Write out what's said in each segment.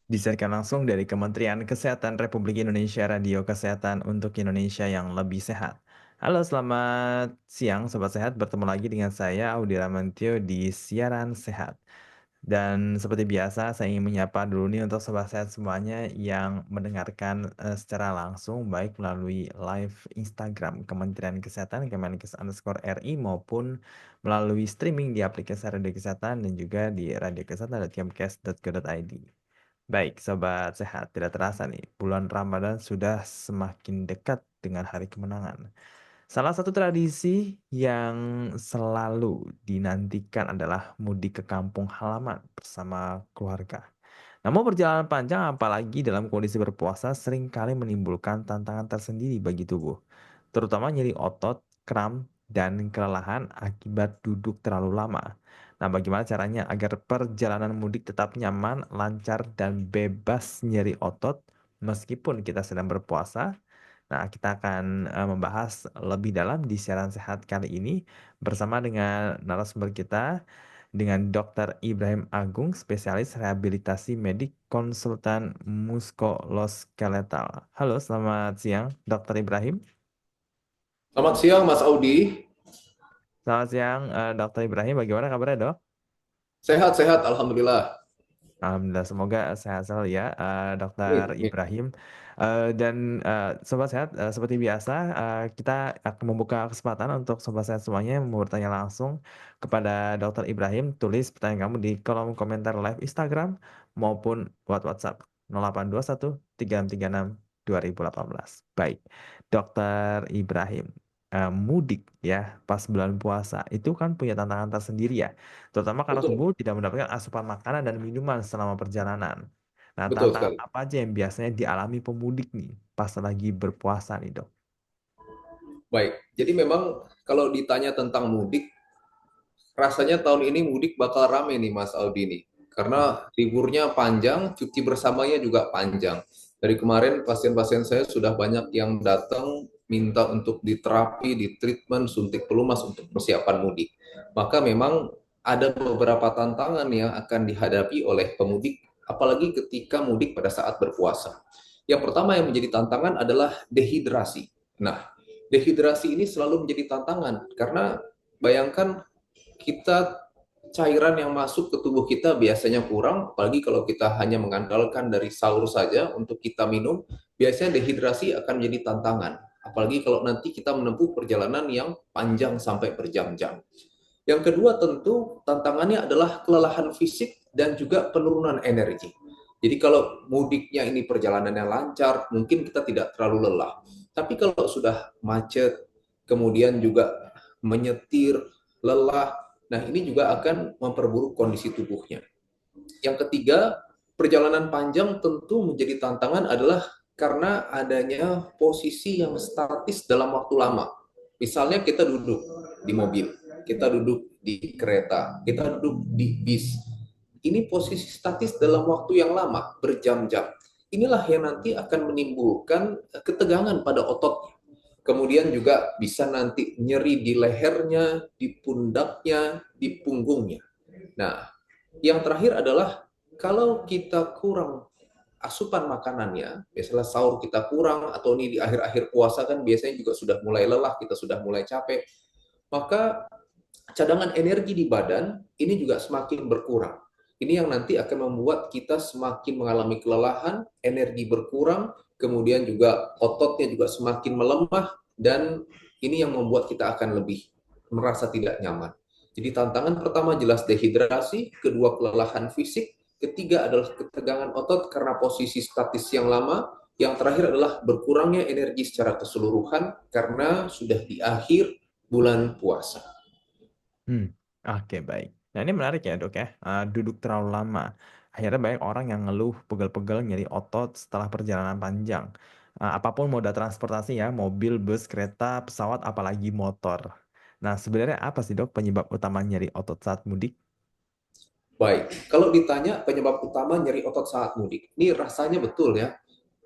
Disiarkan langsung dari Kementerian Kesehatan Republik Indonesia, Radio Kesehatan untuk Indonesia yang lebih sehat. Halo, selamat siang Sobat Sehat. Bertemu lagi dengan saya, Audi Ramantio, di Siaran Sehat. Dan seperti biasa, saya ingin menyapa dulu nih untuk Sobat Sehat semuanya yang mendengarkan secara langsung, baik melalui live Instagram Kementerian Kesehatan, Kemenkes_RI, maupun melalui streaming di aplikasi Radio Kesehatan dan juga di radiokesehatan.kemkes.go.id. Baik, Sobat Sehat, tidak terasa nih, bulan Ramadan sudah semakin dekat dengan hari kemenangan. Salah satu tradisi yang selalu dinantikan adalah mudik ke kampung halaman bersama keluarga. Namun perjalanan panjang apalagi dalam kondisi berpuasa seringkali menimbulkan tantangan tersendiri bagi tubuh, terutama nyeri otot, kram, dan kelelahan akibat duduk terlalu lama. Nah, bagaimana caranya agar perjalanan mudik tetap nyaman, lancar, dan bebas nyeri otot meskipun kita sedang berpuasa? Nah, kita akan membahas lebih dalam di siaran sehat kali ini bersama dengan narasumber kita dengan Dr. Ibrahim Agung, spesialis rehabilitasi medik, konsultan muskuloskeletal. Halo, selamat siang, Dr. Ibrahim. Selamat siang, Mas Audi. Selamat siang, Dr. Ibrahim. Bagaimana kabarnya, Dok? Sehat-sehat, Alhamdulillah. Alhamdulillah, semoga sehat selalu ya, Dr. Amin, amin. Ibrahim. Dan Sobat Sehat, seperti biasa, kita akan membuka kesempatan untuk Sobat Sehat semuanya yang mau bertanya langsung kepada Dr. Ibrahim. Tulis pertanyaan kamu di kolom komentar live Instagram maupun WhatsApp 0821 336 2018. Baik, Dr. Ibrahim. Mudik ya pas bulan puasa itu kan punya tantangan tersendiri ya, terutama karena Betul, tubuh tidak mendapatkan asupan makanan dan minuman selama perjalanan. Nah, betul tantangan sekali. apa aja yang biasanya dialami pemudik nih pas lagi berpuasa nih, Dok? Baik, jadi memang kalau ditanya tentang mudik, rasanya tahun ini mudik bakal rame nih, Mas Audi nih. Hmm. Karena liburnya panjang, cuti bersamanya juga panjang. Dari kemarin pasien-pasien saya sudah banyak yang datang minta untuk diterapi, di treatment, suntik pelumas untuk persiapan mudik. Maka memang ada beberapa tantangan yang akan dihadapi oleh pemudik, apalagi ketika mudik pada saat berpuasa. Yang pertama yang menjadi tantangan adalah dehidrasi. Nah, dehidrasi ini selalu menjadi tantangan karena bayangkan kita cairan yang masuk ke tubuh kita biasanya kurang, apalagi kalau kita hanya mengandalkan dari sahur saja untuk kita minum, biasanya dehidrasi akan menjadi tantangan. Apalagi kalau nanti kita menempuh perjalanan yang panjang sampai berjam-jam. Yang kedua tentu tantangannya adalah kelelahan fisik dan juga penurunan energi. Jadi kalau mudiknya ini perjalanannya lancar, mungkin kita tidak terlalu lelah. Tapi kalau sudah macet, kemudian juga menyetir, lelah, nah ini juga akan memperburuk kondisi tubuhnya. Yang ketiga, perjalanan panjang tentu menjadi tantangan adalah karena adanya posisi yang statis dalam waktu lama. Misalnya kita duduk di mobil, kita duduk di kereta, kita duduk di bis. Ini posisi statis dalam waktu yang lama, berjam-jam. Inilah yang nanti akan menimbulkan ketegangan pada otot. Kemudian juga bisa nanti nyeri di lehernya, di pundaknya, di punggungnya. Nah, yang terakhir adalah kalau kita kurang asupan makanannya, misalnya sahur kita kurang atau ini di akhir-akhir puasa kan biasanya juga sudah mulai lelah, kita sudah mulai capek, maka cadangan energi di badan ini juga semakin berkurang. Ini yang nanti akan membuat kita semakin mengalami kelelahan, energi berkurang, kemudian juga ototnya juga semakin melemah, dan ini yang membuat kita akan lebih merasa tidak nyaman. Jadi tantangan pertama jelas dehidrasi, kedua kelelahan fisik, ketiga adalah ketegangan otot karena posisi statis yang lama, yang terakhir adalah berkurangnya energi secara keseluruhan karena sudah di akhir bulan puasa. Hmm, oke baik. Nah, ini menarik ya, Dok ya. Duduk terlalu lama. Akhirnya banyak orang yang ngeluh pegel-pegel nyeri otot setelah perjalanan panjang. Apapun moda transportasi ya, mobil, bus, kereta, pesawat, apalagi motor. Nah, sebenarnya apa sih, Dok, penyebab utama nyeri otot saat mudik? Baik, kalau ditanya penyebab utama nyeri otot saat mudik, ini rasanya betul ya.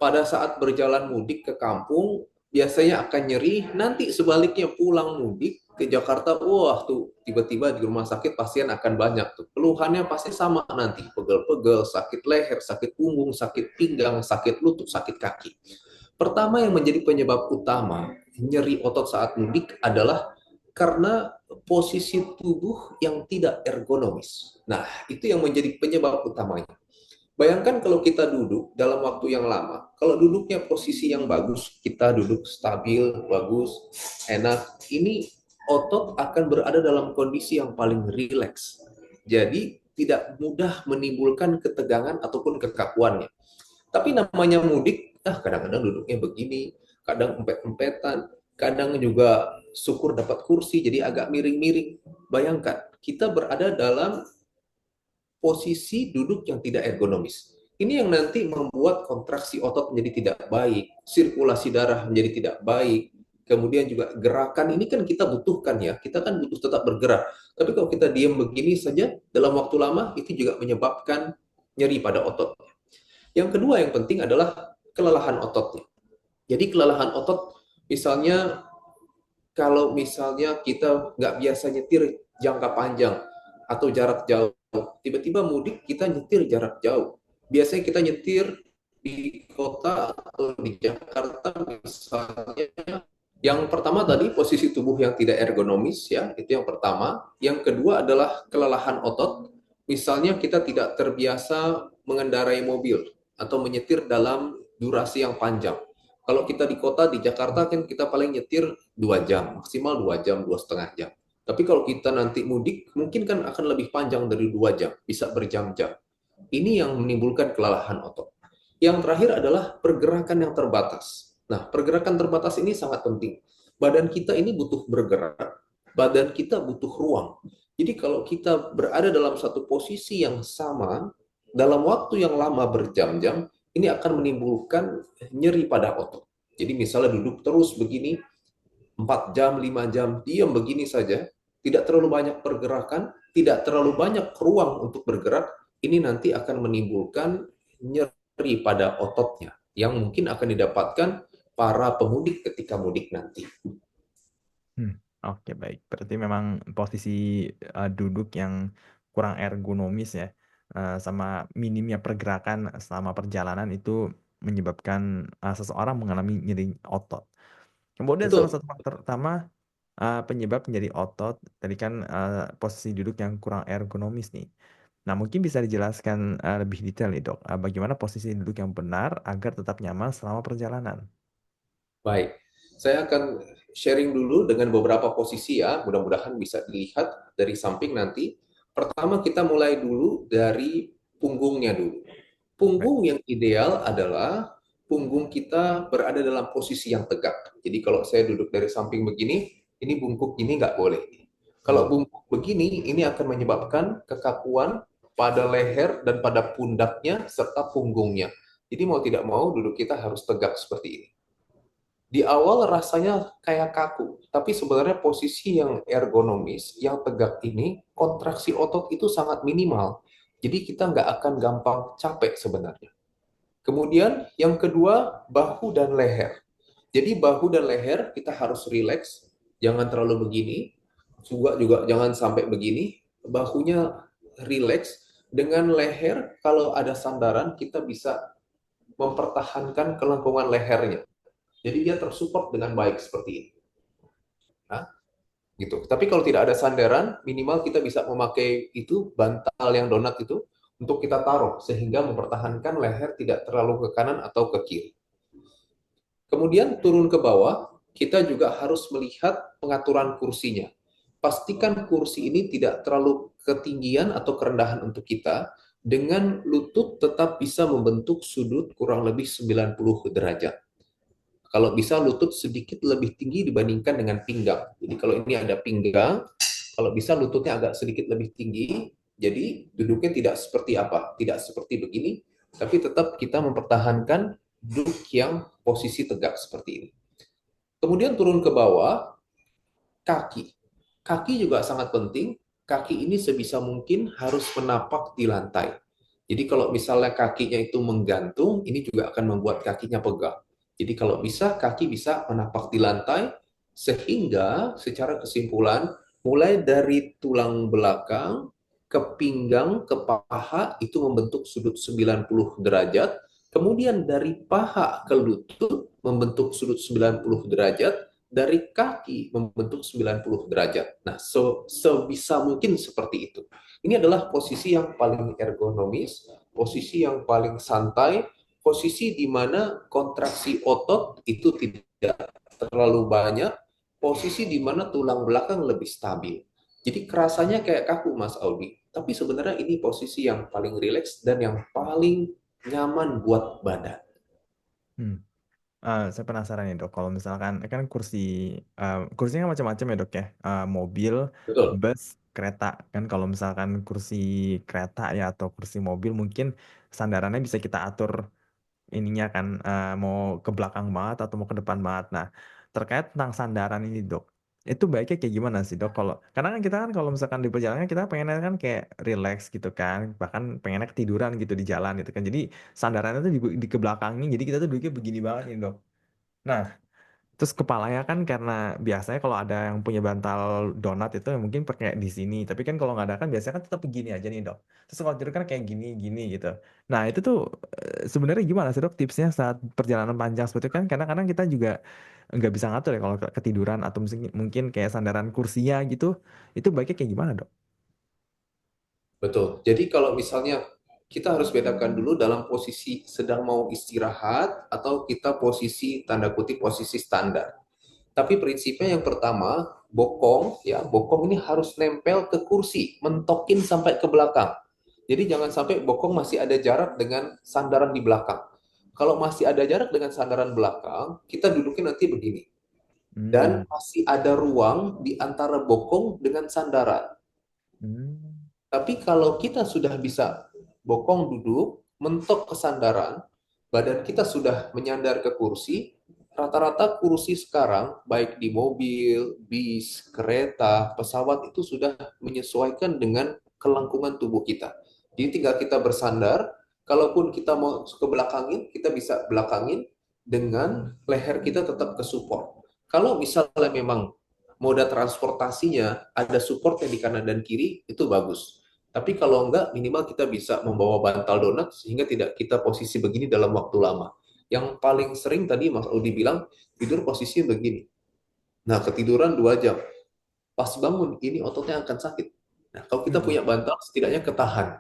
Pada saat berjalan mudik ke kampung, biasanya akan nyeri, nanti sebaliknya pulang mudik, ke Jakarta, wah tuh tiba-tiba di rumah sakit pasien akan banyak tuh. Keluhannya pasti sama nanti, pegel-pegel, sakit leher, sakit punggung, sakit pinggang, sakit lutut, sakit kaki. Pertama yang menjadi penyebab utama nyeri otot saat mudik adalah karena posisi tubuh yang tidak ergonomis. Nah, itu yang menjadi penyebab utamanya. Bayangkan kalau kita duduk dalam waktu yang lama, kalau duduknya posisi yang bagus, kita duduk stabil, bagus, enak, ini otot akan berada dalam kondisi yang paling rileks. Jadi tidak mudah menimbulkan ketegangan ataupun kekakuannya. Tapi namanya mudik, kadang-kadang duduknya begini, kadang empet-empetan, kadang juga syukur dapat kursi jadi agak miring-miring. Bayangkan, kita berada dalam posisi duduk yang tidak ergonomis. Ini yang nanti membuat kontraksi otot menjadi tidak baik, sirkulasi darah menjadi tidak baik, kemudian juga gerakan ini kan kita butuhkan ya, kita kan butuh tetap bergerak. Tapi kalau kita diam begini saja dalam waktu lama, itu juga menyebabkan nyeri pada otot. Yang kedua yang penting adalah kelelahan ototnya. Jadi kelelahan otot, misalnya kalau misalnya kita nggak biasa nyetir jangka panjang atau jarak jauh, tiba-tiba mudik kita nyetir jarak jauh. Biasanya kita nyetir di kota atau di Jakarta misalnya. Yang pertama tadi posisi tubuh yang tidak ergonomis ya, itu yang pertama. Yang kedua adalah kelelahan otot. Misalnya kita tidak terbiasa mengendarai mobil atau menyetir dalam durasi yang panjang. Kalau kita di kota di Jakarta kan kita paling nyetir 2 jam, maksimal 2 jam, 2,5 jam. Tapi kalau kita nanti mudik, mungkin kan akan lebih panjang dari 2 jam, bisa berjam-jam. Ini yang menimbulkan kelelahan otot. Yang terakhir adalah pergerakan yang terbatas. Nah, pergerakan terbatas ini sangat penting. Badan kita ini butuh bergerak, badan kita butuh ruang. Jadi kalau kita berada dalam satu posisi yang sama, dalam waktu yang lama berjam-jam, ini akan menimbulkan nyeri pada otot. Jadi misalnya duduk terus begini, 4 jam, 5 jam, diam begini saja, tidak terlalu banyak pergerakan, tidak terlalu banyak ruang untuk bergerak, ini nanti akan menimbulkan nyeri pada ototnya, yang mungkin akan didapatkan para pemudik ketika mudik nanti. Oke baik. Berarti memang posisi duduk yang kurang ergonomis ya, sama minimnya pergerakan selama perjalanan itu menyebabkan seseorang mengalami nyeri otot. Kemudian salah Betul. satu faktor utama penyebab nyeri otot tadi kan posisi duduk yang kurang ergonomis nih. Nah, mungkin bisa dijelaskan lebih detail nih, Dok. Bagaimana posisi duduk yang benar agar tetap nyaman selama perjalanan? Baik, saya akan sharing dulu dengan beberapa posisi ya, mudah-mudahan bisa dilihat dari samping nanti. Pertama kita mulai dulu dari punggungnya dulu. Baik. Punggung yang ideal adalah punggung kita berada dalam posisi yang tegak. Jadi kalau saya duduk dari samping begini, ini bungkuk ini nggak boleh. Kalau Hmm. bungkuk begini, ini akan menyebabkan kekakuan pada leher dan pada pundaknya serta punggungnya. Jadi mau tidak mau duduk kita harus tegak seperti ini. Di awal rasanya kayak kaku, tapi sebenarnya posisi yang ergonomis, yang tegak ini, kontraksi otot itu sangat minimal. Jadi kita nggak akan gampang capek sebenarnya. Kemudian yang kedua, bahu dan leher. Jadi bahu dan leher kita harus rileks, jangan terlalu begini, juga jangan sampai begini, bahunya rileks, dengan leher kalau ada sandaran kita bisa mempertahankan kelengkungan lehernya. Jadi dia tersupport dengan baik seperti ini. Nah, gitu. Tapi kalau tidak ada sandaran, minimal kita bisa memakai itu bantal yang donat itu untuk kita taruh sehingga mempertahankan leher tidak terlalu ke kanan atau ke kiri. Kemudian turun ke bawah, kita juga harus melihat pengaturan kursinya. Pastikan kursi ini tidak terlalu ketinggian atau kerendahan untuk kita, dengan lutut tetap bisa membentuk sudut kurang lebih 90 derajat. Kalau bisa lutut sedikit lebih tinggi dibandingkan dengan pinggang. Jadi kalau ini ada pinggang, kalau bisa lututnya agak sedikit lebih tinggi, jadi duduknya tidak seperti apa, tidak seperti begini, tapi tetap kita mempertahankan duduk yang posisi tegak seperti ini. Kemudian turun ke bawah, kaki. Kaki juga sangat penting. Kaki ini sebisa mungkin harus menapak di lantai. Jadi kalau misalnya kakinya itu menggantung, ini juga akan membuat kakinya pegal. Jadi kalau bisa, kaki bisa menapak di lantai, Sehingga secara kesimpulan, mulai dari tulang belakang ke pinggang ke paha itu membentuk sudut 90 derajat, kemudian dari paha ke lutut membentuk sudut 90 derajat, dari kaki membentuk 90 derajat. Nah, sebisa mungkin seperti itu. Ini adalah posisi yang paling ergonomis, posisi yang paling santai, posisi di mana kontraksi otot itu tidak terlalu banyak, posisi di mana tulang belakang lebih stabil. Jadi kerasanya kayak kaku Mas Audi, tapi sebenarnya ini posisi yang paling rileks dan yang paling nyaman buat badan. Hmm. Saya penasaran nih dok, kalau misalkan kan kursinya macam-macam ya dok ya. Mobil, Betul. bus, kereta kan. Kalau misalkan kursi kereta ya atau kursi mobil mungkin sandarannya bisa kita atur ininya kan, mau ke belakang banget atau mau ke depan banget. Nah, terkait tentang sandaran ini dok, itu baiknya kayak gimana sih dok? Karena kan kita kan kalau misalkan di perjalanan kita pengennya kan kayak relax gitu kan, bahkan pengennya ketiduran gitu di jalan gitu kan. Jadi sandarannya tuh di ke belakangnya, jadi kita tuh duduknya begini banget nih dok. Nah, terus kepalanya kan karena biasanya kalau ada yang punya bantal donat itu mungkin pakai di sini. Tapi kan kalau nggak ada kan biasanya kan tetap begini aja nih dok. Terus kalau tidur kan kayak gini gini gitu. Nah itu tuh sebenarnya gimana sih dok tipsnya saat perjalanan panjang seperti itu kan? Karena kadang kita juga nggak bisa ngatur ya kalau ketiduran atau mungkin kayak sandaran kursinya gitu. Itu baiknya kayak gimana dok? Betul. Jadi kalau misalnya kita harus bedakan dulu dalam posisi sedang mau istirahat atau kita posisi tanda kutip posisi standar. Tapi prinsipnya yang pertama, bokong ini harus nempel ke kursi, mentokin sampai ke belakang. Jadi jangan sampai bokong masih ada jarak dengan sandaran di belakang. Kalau masih ada jarak dengan sandaran belakang, kita duduknya nanti begini. Dan Hmm. masih ada ruang di antara bokong dengan sandaran. Hmm. Tapi kalau kita sudah bisa bokong duduk, mentok ke sandaran, badan kita sudah menyandar ke kursi, rata-rata kursi sekarang, baik di mobil, bis, kereta, pesawat itu sudah menyesuaikan dengan kelengkungan tubuh kita. Jadi tinggal kita bersandar, kalaupun kita mau ke belakangin, kita bisa belakangin dengan leher kita tetap ke support. Kalau misalnya memang moda transportasinya ada supportnya di kanan dan kiri, itu bagus. Tapi kalau enggak, minimal kita bisa membawa bantal donat sehingga tidak kita posisi begini dalam waktu lama. Yang paling sering tadi Mas Audi bilang, tidur posisi begini. Nah, ketiduran 2 jam. Pas bangun, ini ototnya akan sakit. Nah, kalau kita Hmm. punya bantal, setidaknya ketahan.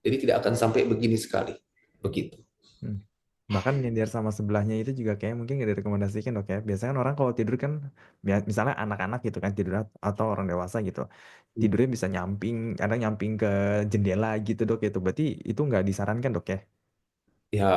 Jadi tidak akan sampai begini sekali. Begitu. Hmm. Bahkan nyender sama sebelahnya itu juga kayak mungkin nggak direkomendasikan dok ya. Biasanya kan orang kalau tidur kan, misalnya anak-anak gitu kan tidur atau orang dewasa gitu, tidurnya bisa nyamping, ada nyamping ke jendela gitu dok itu. Berarti itu nggak disarankan dok ya. Ya,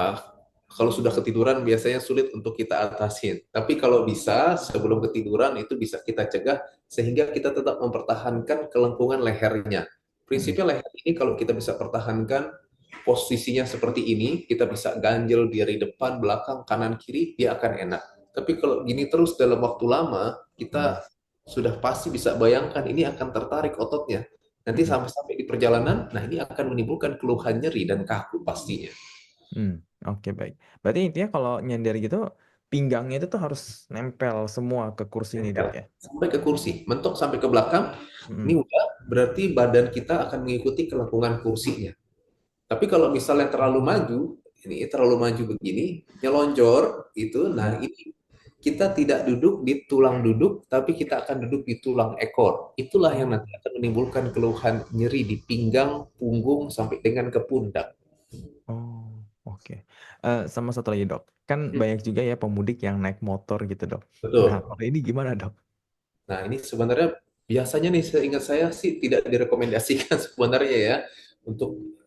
kalau sudah ketiduran biasanya sulit untuk kita atasin. Tapi kalau bisa sebelum ketiduran itu bisa kita cegah sehingga kita tetap mempertahankan kelengkungan lehernya. Mm-mm. Prinsipnya leher ini kalau kita bisa pertahankan posisinya seperti ini, kita bisa ganjel dari depan, belakang, kanan, kiri, dia akan enak. Tapi kalau gini terus dalam waktu lama, Mm-mm. kita sudah pasti bisa bayangkan ini akan tertarik ototnya. Nanti Mm-mm. sampai-sampai di perjalanan, nah ini akan menimbulkan keluhan nyeri dan kaku pastinya. Hmm. Oke baik. Berarti intinya kalau nyender gitu, pinggangnya itu tuh harus nempel semua ke kursi ini dok Nempel ya. sampai ke kursi, mentok sampai ke belakang. Ini Mm-mm. udah berarti badan kita akan mengikuti kelengkungan kursinya. Tapi kalau misalnya terlalu maju, ini terlalu maju begini, nyelonjor itu, nah Mm. ini kita tidak duduk di tulang duduk, tapi kita akan duduk di tulang ekor. Itulah yang Oh. nanti akan menimbulkan keluhan nyeri di pinggang, punggung, sampai dengan ke pundak. Oh, oke. Sama satu lagi dok, kan banyak juga ya pemudik yang naik motor gitu dok. Nah, Betul. kalau ini gimana dok? Nah, ini sebenarnya biasanya nih seingat saya sih tidak direkomendasikan sebenarnya ya untuk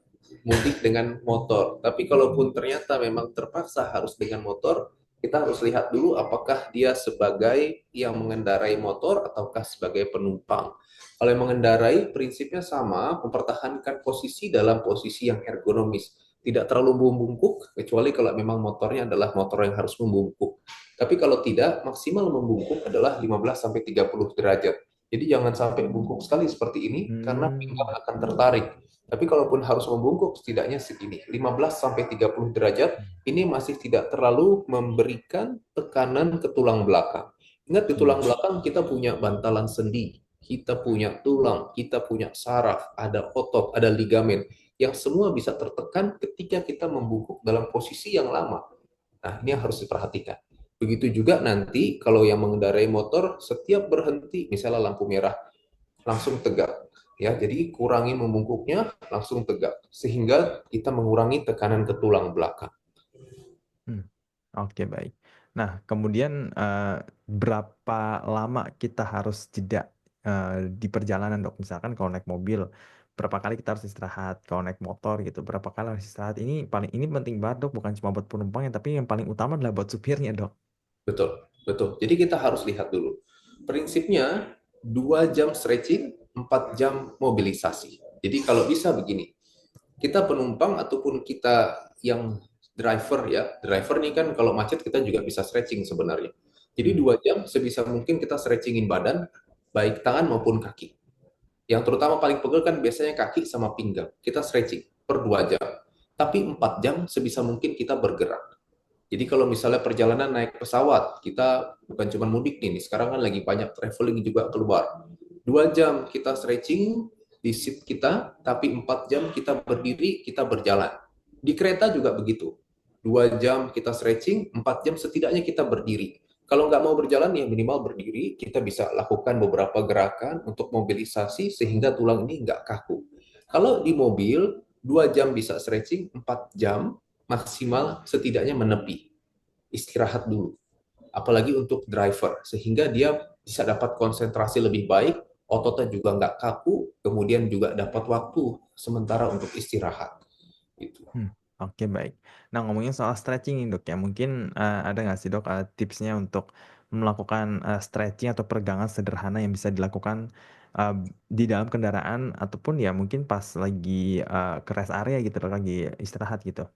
mudik dengan motor. Tapi kalaupun ternyata memang terpaksa harus dengan motor, kita harus lihat dulu apakah dia sebagai yang mengendarai motor ataukah sebagai penumpang. Kalau yang mengendarai, prinsipnya sama, mempertahankan posisi dalam posisi yang ergonomis. Tidak terlalu membungkuk, kecuali kalau memang motornya adalah motor yang harus membungkuk. Tapi kalau tidak, maksimal membungkuk adalah 15-30 derajat. Jadi jangan sampai bungkuk sekali seperti ini, karena pinggang Hmm. akan tertarik. Tapi kalaupun harus membungkuk, setidaknya segini, 15-30 derajat, ini masih tidak terlalu memberikan tekanan ke tulang belakang. Ingat di Hmm. tulang belakang kita punya bantalan sendi, kita punya tulang, kita punya saraf, ada otot, ada ligamen, yang semua bisa tertekan ketika kita membungkuk dalam posisi yang lama. Nah, ini yang harus diperhatikan. Begitu juga nanti kalau yang mengendarai motor, setiap berhenti, misalnya lampu merah, langsung tegak. Ya, jadi kurangi membungkuknya, langsung tegak. Sehingga kita mengurangi tekanan ke tulang belakang. Hmm. Oke, baik. Nah, kemudian berapa lama kita harus jeda di perjalanan, Dok? Misalkan kalau naik mobil, berapa kali kita harus istirahat? Kalau naik motor gitu, berapa kali harus istirahat? Ini penting banget, Dok, bukan cuma buat penumpangnya, tapi yang paling utama adalah buat supirnya, Dok. Betul, betul. Jadi kita harus lihat dulu. Prinsipnya 2 jam stretching, 4 jam mobilisasi. Jadi kalau bisa begini, kita penumpang ataupun kita yang driver ya, driver nih kan kalau macet kita juga bisa stretching sebenarnya. Jadi Hmm. 2 jam sebisa mungkin kita stretchingin badan, baik tangan maupun kaki. Yang terutama paling pegel kan biasanya kaki sama pinggang. Kita stretching per 2 jam. Tapi 4 jam sebisa mungkin kita bergerak. Jadi kalau misalnya perjalanan naik pesawat, kita bukan cuma mudik nih, sekarang kan lagi banyak traveling juga keluar. 2 jam kita stretching di seat kita, tapi 4 jam kita berdiri, kita berjalan. Di kereta juga begitu. 2 jam kita stretching, 4 jam setidaknya kita berdiri. Kalau nggak mau berjalan, ya minimal berdiri. Kita bisa lakukan beberapa gerakan untuk mobilisasi sehingga tulang ini nggak kaku. Kalau di mobil, 2 jam bisa stretching, 4 jam maksimal setidaknya menepi, istirahat dulu. Apalagi untuk driver, sehingga dia bisa dapat konsentrasi lebih baik, ototnya juga nggak kaku, kemudian juga dapat waktu sementara untuk istirahat. Gitu. Hmm, oke, baik. Nah, ngomongin soal stretching nih, Dok, ya, mungkin ada nggak sih, Dok, tipsnya untuk melakukan stretching atau peregangan sederhana yang bisa dilakukan uh, di dalam kendaraan ataupun ya mungkin pas lagi ke rest area gitu, Dok, lagi istirahat gitu.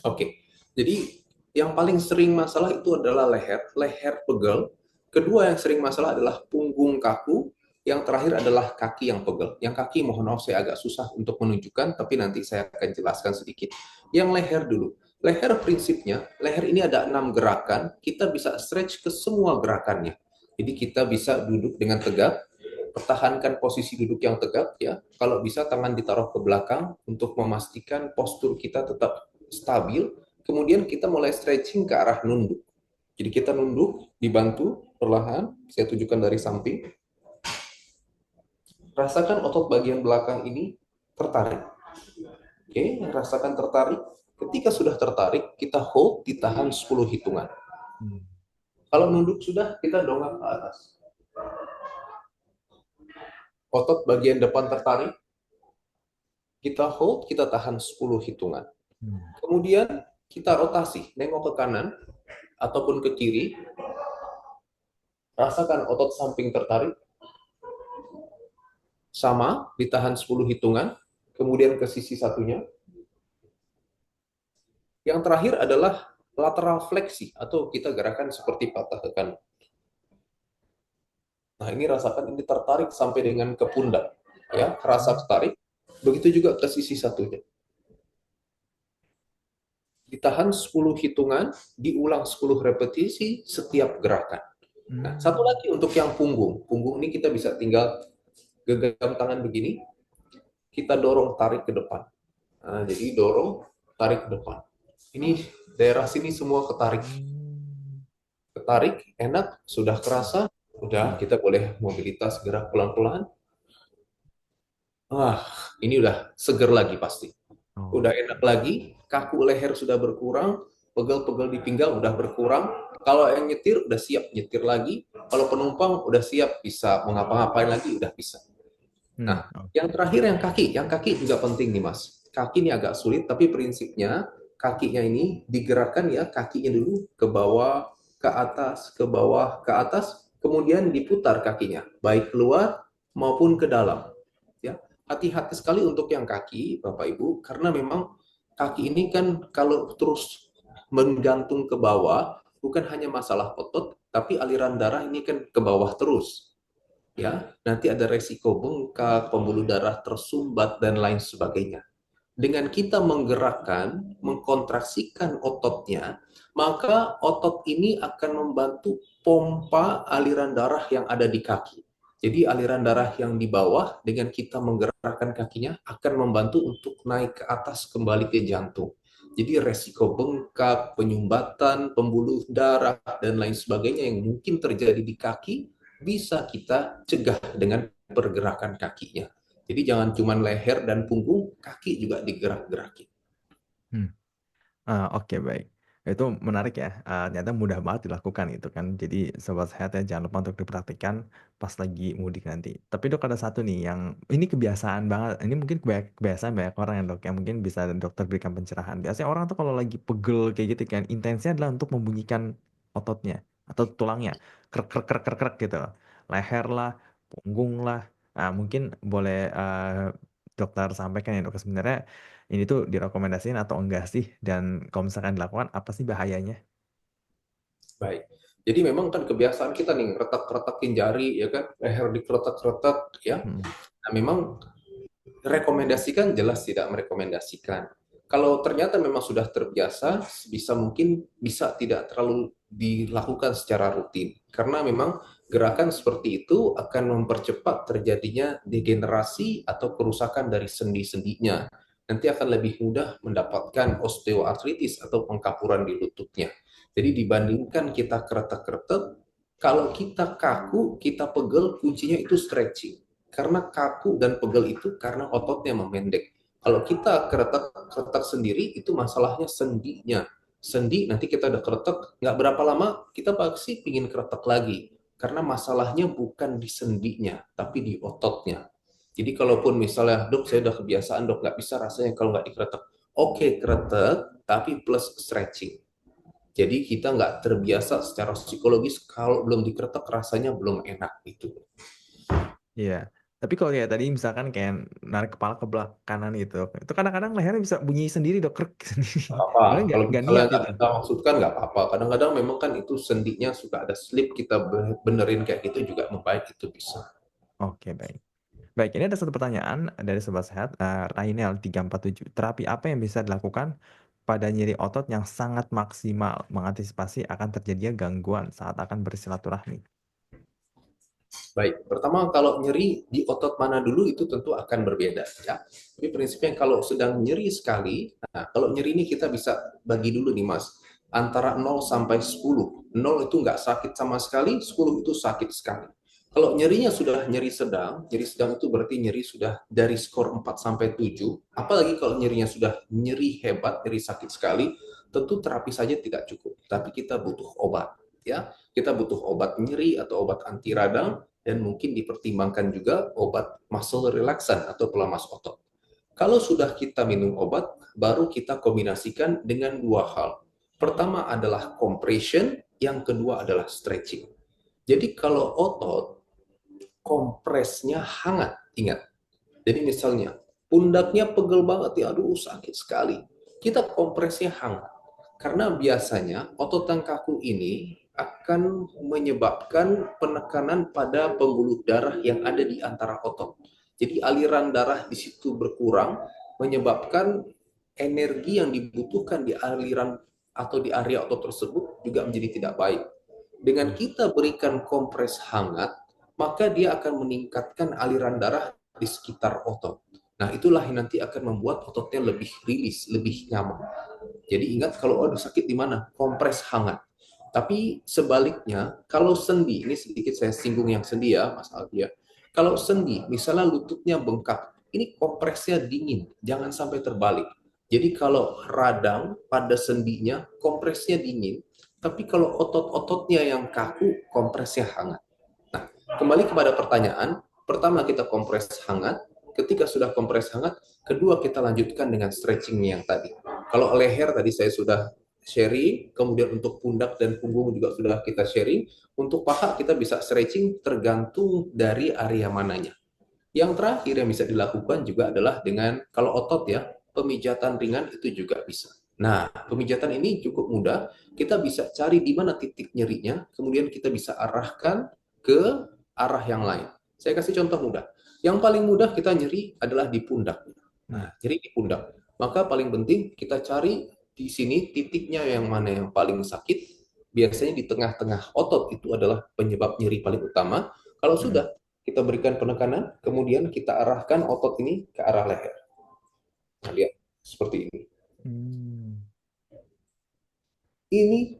Oke, jadi yang paling sering masalah itu adalah leher, leher pegel. Kedua yang sering masalah adalah punggung kaku. Yang terakhir adalah kaki yang pegel. Yang kaki mohon maaf saya agak susah untuk menunjukkan, tapi nanti saya akan jelaskan sedikit. Yang leher dulu. Leher prinsipnya, leher ini ada 6 gerakan, kita bisa stretch ke semua gerakannya. Jadi kita bisa duduk dengan tegak, pertahankan posisi duduk yang tegak ya. Kalau bisa tangan ditaruh ke belakang untuk memastikan postur kita tetap stabil. Kemudian kita mulai stretching ke arah nunduk. Jadi kita nunduk, dibantu perlahan. Saya tunjukkan dari samping. Rasakan otot bagian belakang ini tertarik. Oke, rasakan tertarik. Ketika sudah tertarik, kita hold, ditahan 10 hitungan. Hmm. Kalau nunduk sudah, kita dongak ke atas. Otot bagian depan tertarik, kita hold, kita tahan 10 hitungan. Hmm. Kemudian kita rotasi, nengok ke kanan ataupun ke kiri, rasakan otot samping tertarik, sama, ditahan 10 hitungan, kemudian ke sisi satunya. Yang terakhir adalah lateral fleksi, atau kita gerakan seperti patah ke kanan. Nah, ini rasakan ini tertarik sampai dengan ke pundak. Ya, rasa tertarik. Begitu juga ke sisi satunya. Ditahan 10 hitungan, diulang 10 repetisi setiap gerakan. Nah, satu Hmm. lagi untuk yang punggung. Punggung ini kita bisa tinggal genggam tangan begini, kita dorong tarik ke depan. Nah, jadi dorong tarik ke depan. Ini daerah sini semua ketarik. Hmm. Ketarik, enak, sudah kerasa, udah kita boleh mobilitas gerak pelan-pelan. Wah, ini udah seger lagi pasti. Oh. Udah enak lagi, kaku leher sudah berkurang, pegel-pegel di pinggang udah berkurang. Kalau yang nyetir udah siap nyetir lagi, kalau penumpang udah siap bisa mengapa-ngapain lagi udah bisa. Hmm. Nah, Oh. yang terakhir yang kaki juga penting nih Mas. Kaki ini agak sulit, tapi prinsipnya kakinya ini digerakkan ya, kakinya dulu ke bawah, ke atas, ke bawah, ke atas, kemudian diputar kakinya, baik keluar maupun ke dalam. Ya, hati-hati sekali untuk yang kaki, Bapak Ibu, karena memang kaki ini kan kalau terus menggantung ke bawah, bukan hanya masalah otot, tapi aliran darah ini kan ke bawah terus, ya nanti ada resiko bengkak, pembuluh darah tersumbat dan lain sebagainya. Dengan kita menggerakkan, mengkontraksikan ototnya, maka otot ini akan membantu pompa aliran darah yang ada di kaki. Jadi aliran darah yang di bawah dengan kita menggerakkan kakinya akan membantu untuk naik ke atas kembali ke jantung. Jadi resiko bengkak, penyumbatan, pembuluh darah, dan lain sebagainya yang mungkin terjadi di kaki bisa kita cegah dengan pergerakan kakinya. Jadi jangan cuma leher dan punggung, kaki juga digerak-gerakin. Hmm. Oke, baik. Itu menarik ya, ternyata mudah banget dilakukan gitu kan. Jadi sobat sehat ya jangan lupa untuk dipraktikkan pas lagi mudik nanti. Tapi Dok ada satu nih yang ini kebiasaan banget, ini mungkin kebiasaan banyak orang ya Dok, yang mungkin bisa dokter berikan pencerahan. Biasanya orang tuh kalau lagi pegel kayak gitu kan, intensnya adalah untuk membunyikan ototnya atau tulangnya, krek krek krek krek krek gitu. Leher lah, punggung lah. Nah, mungkin boleh dokter sampaikan ya Dok, sebenarnya ini tuh direkomendasiin atau enggak sih? Dan kalau misalkan dilakukan, apa sih bahayanya? Baik. Jadi memang kan kebiasaan kita nih, retak-retakin jari, ya kan, leher dikeretak-keretak, ya. Hmm. Nah, memang rekomendasikan jelas tidak merekomendasikan. Kalau ternyata memang sudah terbiasa, bisa mungkin bisa tidak terlalu dilakukan secara rutin. Karena memang gerakan seperti itu akan mempercepat terjadinya degenerasi atau kerusakan dari sendi-sendinya. Nanti akan lebih mudah mendapatkan osteoartritis atau pengkapuran di lututnya. Jadi dibandingkan kita keretak-keretak, kalau kita kaku, kita pegel, kuncinya itu stretching. Karena kaku dan pegel itu karena ototnya memendek. Kalau kita keretak-keretak sendiri, itu masalahnya sendinya. Sendi, nanti kita udah keretak, nggak berapa lama, kita pasti pingin keretak lagi. Karena masalahnya bukan di sendinya, tapi di ototnya. Jadi kalaupun misalnya, dok saya udah kebiasaan, dok nggak bisa rasanya kalau nggak dikeretak. Oke, keretak, tapi plus stretching. Jadi kita nggak terbiasa secara psikologis kalau belum dikeretak rasanya belum enak itu. Iya. Tapi kalau kayak tadi misalkan kayak narik kepala ke belakang kanan gitu, itu kadang-kadang lehernya bisa bunyi sendiri dok, krek sendiri. Nggak apa. Padahal nggak Kalau nggak misalnya niat nggak itu. kita maksudkan nggak apa-apa. Kadang-kadang memang kan itu sendinya suka ada slip, kita benerin kayak gitu juga membaik itu bisa. Oke, baik. Baik, ini ada satu pertanyaan dari sobat sehat, Rainel 347. Terapi apa yang bisa dilakukan pada nyeri otot yang sangat maksimal mengantisipasi akan terjadinya gangguan saat akan bersilaturahmi? Baik, pertama kalau nyeri di otot mana dulu itu tentu akan berbeda ya. Tapi prinsipnya kalau sedang nyeri sekali, nah kalau nyeri ini kita bisa bagi dulu nih Mas, antara 0 sampai 10. 0 itu nggak sakit sama sekali, 10 itu sakit sekali. Kalau nyerinya sudah nyeri sedang itu berarti nyeri sudah dari skor 4 sampai 7. Apalagi kalau nyerinya sudah nyeri hebat, nyeri sakit sekali, tentu terapi saja tidak cukup, tapi kita butuh obat ya. Kita butuh obat nyeri atau obat anti radang dan mungkin dipertimbangkan juga obat muscle relaxant atau pelemas otot. Kalau sudah kita minum obat, baru kita kombinasikan dengan dua hal. Pertama adalah compression, yang kedua adalah stretching. Jadi kalau otot, kompresnya hangat, ingat. Jadi misalnya, pundaknya pegel banget ya, aduh sakit sekali. Kita kompresnya hangat. Karena biasanya otot yang kaku ini akan menyebabkan penekanan pada pembuluh darah yang ada di antara otot. Jadi aliran darah di situ berkurang, menyebabkan energi yang dibutuhkan di aliran atau di area otot tersebut juga menjadi tidak baik. Dengan kita berikan kompres hangat, maka dia akan meningkatkan aliran darah di sekitar otot. Nah, itulah yang nanti akan membuat ototnya lebih rilis, lebih nyaman. Jadi ingat kalau ada sakit di mana, kompres hangat. Tapi sebaliknya, kalau sendi, ini sedikit saya singgung yang sendi ya, Mas Aldi ya. Kalau sendi, misalnya lututnya bengkak, ini kompresnya dingin, jangan sampai terbalik. Jadi kalau radang pada sendinya, kompresnya dingin, tapi kalau otot-ototnya yang kaku, kompresnya hangat. Nah, kembali kepada pertanyaan, pertama kita kompres hangat, ketika sudah kompres hangat, kedua kita lanjutkan dengan stretching yang tadi. Kalau leher tadi saya sudah sharing, kemudian untuk pundak dan punggung juga sudah kita sharing, untuk paha kita bisa stretching tergantung dari area mananya. Yang terakhir yang bisa dilakukan juga adalah dengan, kalau otot ya, pemijatan ringan itu juga bisa. Nah, pemijatan ini cukup mudah, kita bisa cari di mana titik nyerinya, kemudian kita bisa arahkan ke arah yang lain. Saya kasih contoh mudah. Yang paling mudah kita nyeri adalah di pundak. Hmm. Nah, nyeri di pundak. Maka paling penting kita cari di sini titiknya yang mana yang paling sakit. Biasanya di tengah-tengah otot itu adalah penyebab nyeri paling utama. Kalau Hmm. sudah kita berikan penekanan, kemudian kita arahkan otot ini ke arah leher. Nah, lihat seperti ini. Hmm. Ini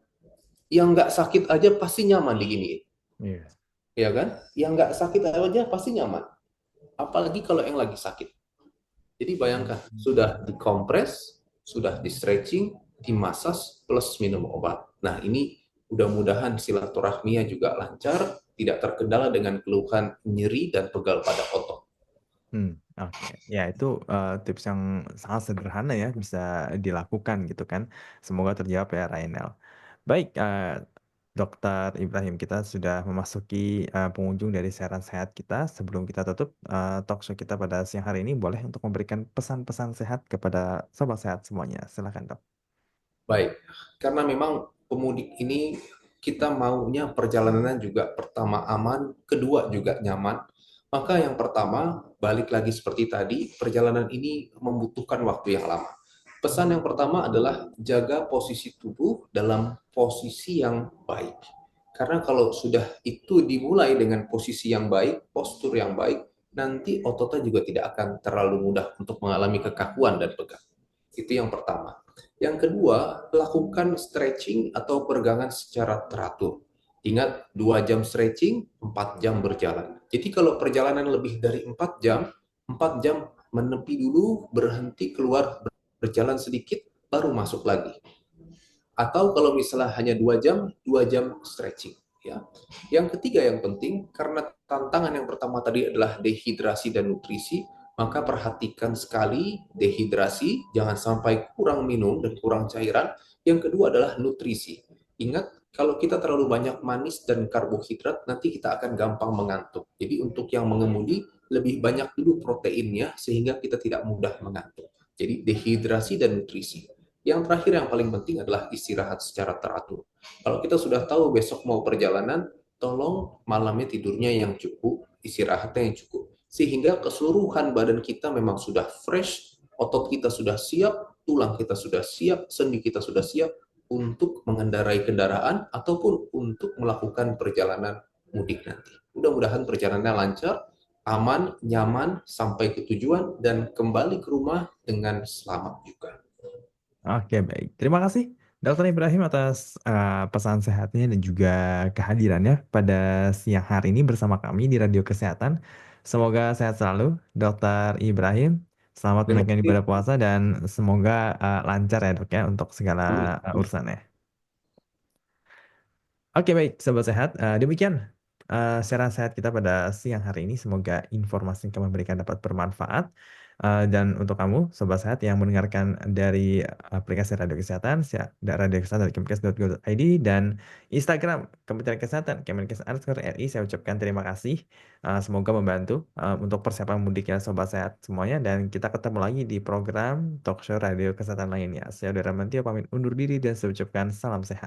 yang nggak sakit aja pasti nyaman digini, Iya. ya kan? Yang nggak sakit aja pasti nyaman. Apalagi kalau yang lagi sakit. Jadi bayangkan, sudah dikompres, sudah di stretching, dimasas, plus minum obat. Nah, ini mudah-mudahan silaturahminya juga lancar, tidak terkendala dengan keluhan nyeri dan pegal pada otot. Oke. Ya itu tips yang sangat sederhana ya, bisa dilakukan gitu kan. Semoga terjawab ya Rainel. Baik, Dokter Ibrahim, kita sudah memasuki pengunjung dari siaran sehat kita. Sebelum kita tutup talk show kita pada siang hari ini, boleh untuk memberikan pesan-pesan sehat kepada sobat sehat semuanya. Silakan, Dok. Baik, karena memang pemudik ini kita maunya perjalanannya juga pertama aman, kedua juga nyaman. Maka yang pertama, balik lagi seperti tadi, perjalanan ini membutuhkan waktu yang lama. Pesan yang pertama adalah jaga posisi tubuh dalam posisi yang baik. Karena kalau sudah itu dimulai dengan posisi yang baik, postur yang baik, nanti ototnya juga tidak akan terlalu mudah untuk mengalami kekakuan dan pegal. Itu yang pertama. Yang kedua, lakukan stretching atau peregangan secara teratur. Ingat, 2 jam stretching, 4 jam berjalan. Jadi kalau perjalanan lebih dari 4 jam menepi dulu, berhenti, keluar, berjalan sedikit, baru masuk lagi. Atau kalau misalnya hanya 2 jam stretching. Ya. Yang ketiga yang penting, karena tantangan yang pertama tadi adalah dehidrasi dan nutrisi, maka perhatikan sekali dehidrasi, jangan sampai kurang minum dan kurang cairan. Yang kedua adalah nutrisi. Ingat, kalau kita terlalu banyak manis dan karbohidrat, nanti kita akan gampang mengantuk. Jadi untuk yang mengemudi, lebih banyak dulu proteinnya, sehingga kita tidak mudah mengantuk. Jadi dehidrasi dan nutrisi. Yang terakhir yang paling penting adalah istirahat secara teratur. Kalau kita sudah tahu besok mau perjalanan, tolong malamnya tidurnya yang cukup, istirahatnya yang cukup. Sehingga keseluruhan badan kita memang sudah fresh, otot kita sudah siap, tulang kita sudah siap, sendi kita sudah siap untuk mengendarai kendaraan ataupun untuk melakukan perjalanan mudik nanti. Mudah-mudahan perjalanannya lancar, aman, nyaman, sampai ke tujuan, dan kembali ke rumah dengan selamat juga. Oke, baik. Terima kasih, Dokter Ibrahim atas pesan sehatnya dan juga kehadirannya pada siang hari ini bersama kami di Radio Kesehatan. Semoga sehat selalu, Dokter Ibrahim. Selamat Terima menunaikan kasih. ibadah puasa dan semoga lancar ya dok ya untuk segala Amin. urusannya. Oke baik, sobat sehat. Demikian siaran sehat kita pada siang hari ini. Semoga informasi yang kami berikan dapat bermanfaat. Dan untuk kamu, sobat sehat yang mendengarkan dari aplikasi Radio Kesehatan, Radio Kesehatan dari kemenkes.go.id dan Instagram Kementerian Kesehatan, Kemenkes_RI, saya ucapkan terima kasih. Semoga membantu untuk persiapan mudik ya sobat sehat semuanya. Dan kita ketemu lagi di program Talk Show Radio Kesehatan lainnya. Saya Udara Mantio pamit undur diri dan saya ucapkan salam sehat.